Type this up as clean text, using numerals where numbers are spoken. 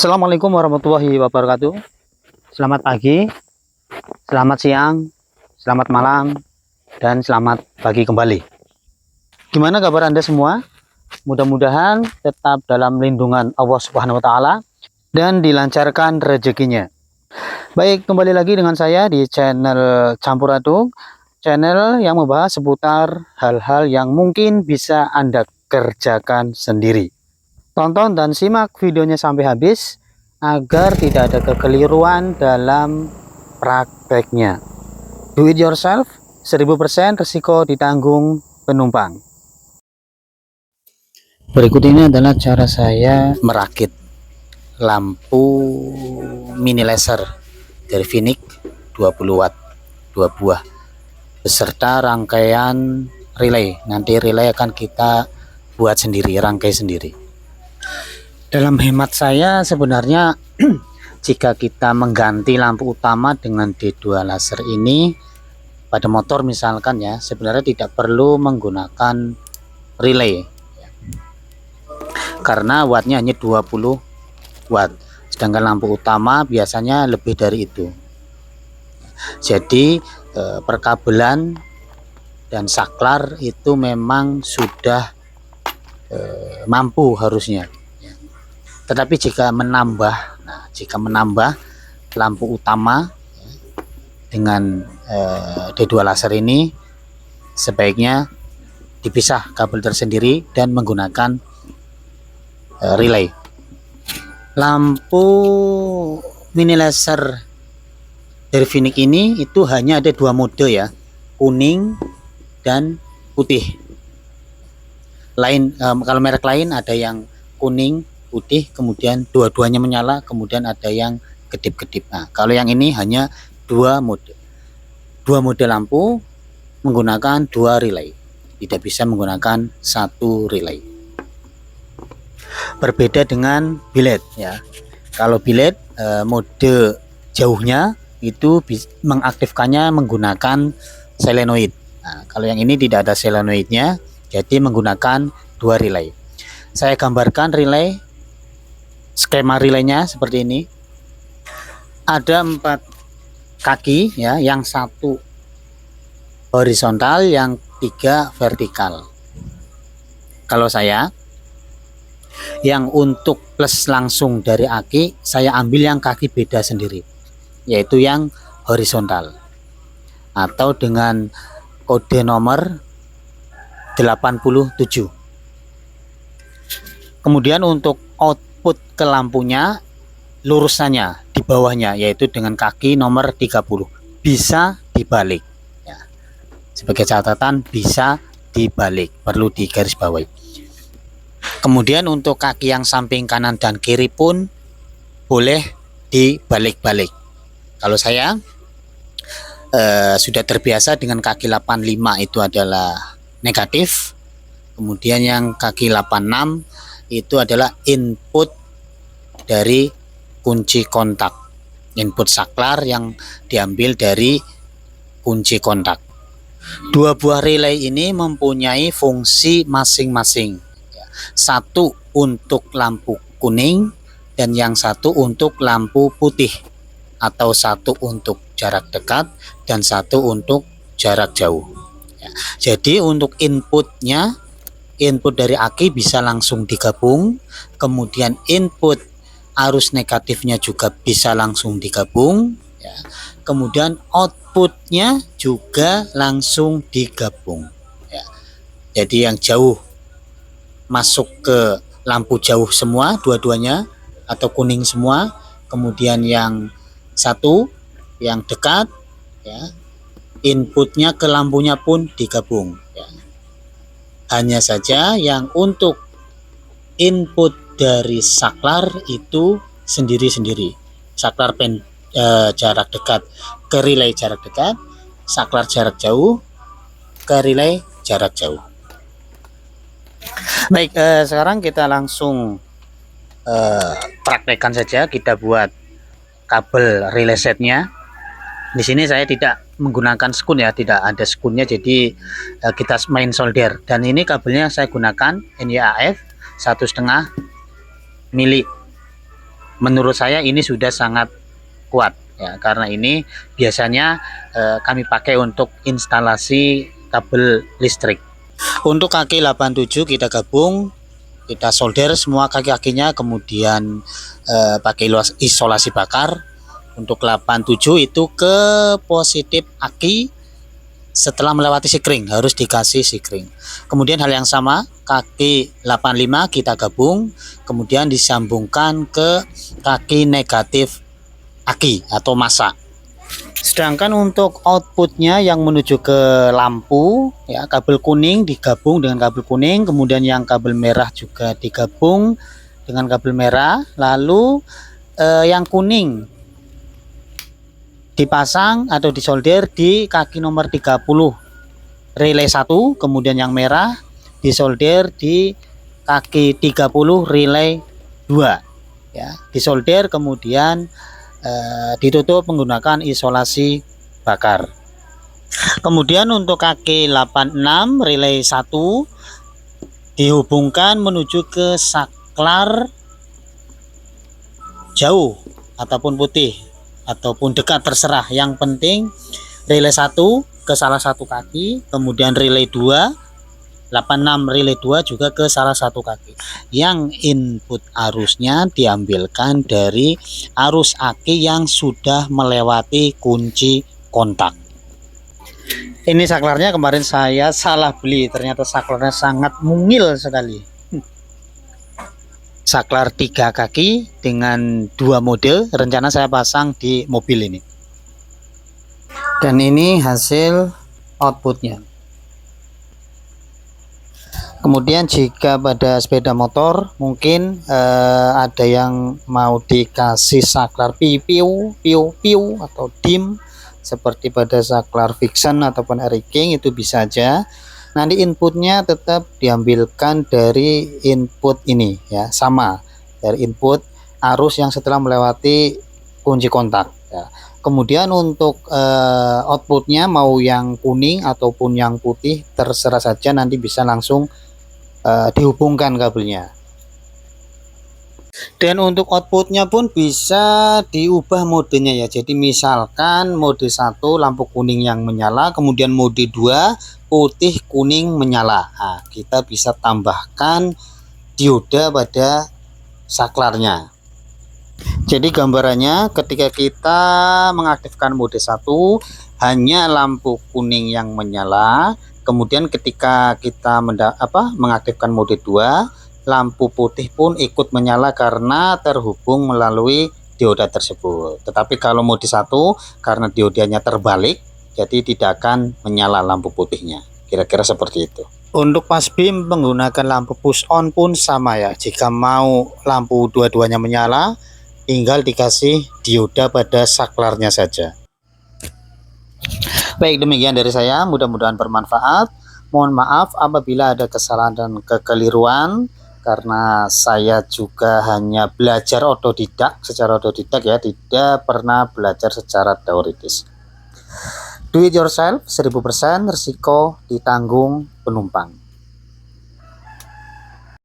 Assalamualaikum warahmatullahi wabarakatuh. Selamat pagi, selamat siang, selamat malam, dan selamat pagi kembali. Gimana kabar Anda semua? Mudah-mudahan tetap dalam lindungan Allah Subhanahu wa Ta'ala dan dilancarkan rezekinya. Baik, kembali lagi dengan saya di channel Campur Aduk, channel yang membahas seputar hal-hal yang mungkin bisa Anda kerjakan sendiri. Tonton dan simak videonya sampai habis agar tidak ada kekeliruan dalam prakteknya. Do it yourself, 1000% risiko ditanggung penumpang. Berikut ini adalah cara saya merakit lampu mini laser dari Vinic 20 watt 2 buah beserta rangkaian relay. Nanti relay akan kita buat sendiri, rangkai sendiri. Dalam hemat saya sebenarnya jika kita mengganti lampu utama dengan D2 laser ini pada motor misalkan ya, sebenarnya tidak perlu menggunakan relay karena wattnya hanya 20 watt, sedangkan lampu utama biasanya lebih dari itu. Jadi perkabelan dan saklar itu memang sudah mampu harusnya. Tetapi jika menambah lampu utama dengan D2 laser ini, sebaiknya dipisah kabel tersendiri dan menggunakan relay. Lampu mini laser dari Vinic ini itu hanya ada dua mode ya, kuning dan putih. Kalau merek lain ada yang kuning putih, kemudian dua-duanya menyala, kemudian ada yang kedip-kedip. Nah, kalau yang ini hanya dua mode lampu menggunakan dua relay, tidak bisa menggunakan satu relay. Berbeda dengan biled ya. Kalau biled mode jauhnya itu mengaktifkannya menggunakan solenoid. Nah, kalau yang ini tidak ada solenoidnya, jadi menggunakan dua relay. Saya gambarkan relay. Skema relaynya seperti ini. Ada 4 kaki ya, yang satu horizontal, yang 3 vertikal. Kalau saya yang untuk plus langsung dari aki, saya ambil yang kaki beda sendiri, yaitu yang horizontal atau dengan kode nomor 87. Kemudian untuk output ke lampunya lurusannya di bawahnya, yaitu dengan kaki nomor 30, bisa dibalik ya. Sebagai catatan, bisa dibalik, perlu digarisbawahi. Kemudian untuk kaki yang samping kanan dan kiri pun boleh dibalik-balik. Kalau saya sudah terbiasa dengan kaki 85 itu adalah negatif, kemudian yang kaki 86 itu adalah input dari kunci kontak, input saklar yang diambil dari kunci kontak. Dua buah relay ini mempunyai fungsi masing-masing, satu untuk lampu kuning dan yang satu untuk lampu putih, atau satu untuk jarak dekat dan satu untuk jarak jauh. Jadi untuk input dari aki bisa langsung digabung, kemudian input arus negatifnya juga bisa langsung digabung ya. Kemudian outputnya juga langsung digabung ya. Jadi yang jauh masuk ke lampu jauh semua dua-duanya atau kuning semua, kemudian yang satu yang dekat ya, inputnya ke lampunya pun digabung ya. Hanya saja yang untuk input dari saklar itu sendiri-sendiri. Saklar jarak dekat ke relay jarak dekat, saklar jarak jauh ke relay jarak jauh. Baik, sekarang kita langsung praktekkan saja. Kita buat kabel relay setnya. Di sini saya tidak menggunakan skun ya, tidak ada skunnya, jadi kita main solder. Dan ini kabelnya saya gunakan NYAF 1,5 mili menurut saya ini sudah sangat kuat ya, karena ini biasanya kami pakai untuk instalasi kabel listrik. Untuk kaki 87 kita gabung, kita solder semua kaki-kakinya, kemudian pakai isolasi bakar. Untuk 87 itu ke positif aki setelah melewati sikring, harus dikasih sikring. Kemudian hal yang sama, kaki 85 kita gabung, kemudian disambungkan ke kaki negatif aki atau masa. Sedangkan untuk outputnya yang menuju ke lampu ya, kabel kuning digabung dengan kabel kuning, kemudian yang kabel merah juga digabung dengan kabel merah, lalu yang kuning dipasang atau disolder di kaki nomor 30 relay 1, kemudian yang merah disolder di kaki 30 relay 2 ya, disolder kemudian ditutup menggunakan isolasi bakar. Kemudian untuk kaki 86 relay 1 dihubungkan menuju ke saklar jauh ataupun putih ataupun dekat, terserah, yang penting relay 1 ke salah satu kaki, kemudian relay 2 86 relay 2 juga ke salah satu kaki. Yang input arusnya diambilkan dari arus aki yang sudah melewati kunci kontak. Ini saklarnya kemarin saya salah beli, ternyata saklarnya sangat mungil sekali. Saklar 3 kaki dengan 2 model, rencana saya pasang di mobil ini. Dan ini hasil outputnya. Kemudian jika pada sepeda motor mungkin ada yang mau dikasih saklar piu atau dim seperti pada saklar Vixen ataupun Eric King, itu bisa aja. Nanti inputnya tetap diambilkan dari input ini ya, sama dari input arus yang setelah melewati kunci kontak ya. Kemudian untuk outputnya mau yang kuning ataupun yang putih terserah saja, nanti bisa langsung dihubungkan kabelnya. Dan untuk outputnya pun bisa diubah modenya ya, jadi misalkan mode 1 lampu kuning yang menyala, kemudian mode 2 putih kuning menyala. Nah, kita bisa tambahkan dioda pada saklarnya. Jadi gambarannya ketika kita mengaktifkan mode 1 hanya lampu kuning yang menyala, kemudian ketika kita mengaktifkan mode 2 lampu putih pun ikut menyala karena terhubung melalui dioda tersebut. Tetapi kalau mode 1 karena diodanya terbalik, jadi tidak akan menyala lampu putihnya. Kira-kira seperti itu. Untuk pas beam menggunakan lampu push on pun sama ya. Jika mau lampu dua-duanya menyala, tinggal dikasih dioda pada saklarnya saja. Baik, demikian dari saya, mudah-mudahan bermanfaat. Mohon maaf apabila ada kesalahan dan kekeliruan, karena saya juga hanya belajar secara otodidak ya, tidak pernah belajar secara teoritis. Do it yourself 1000%, risiko ditanggung penumpang.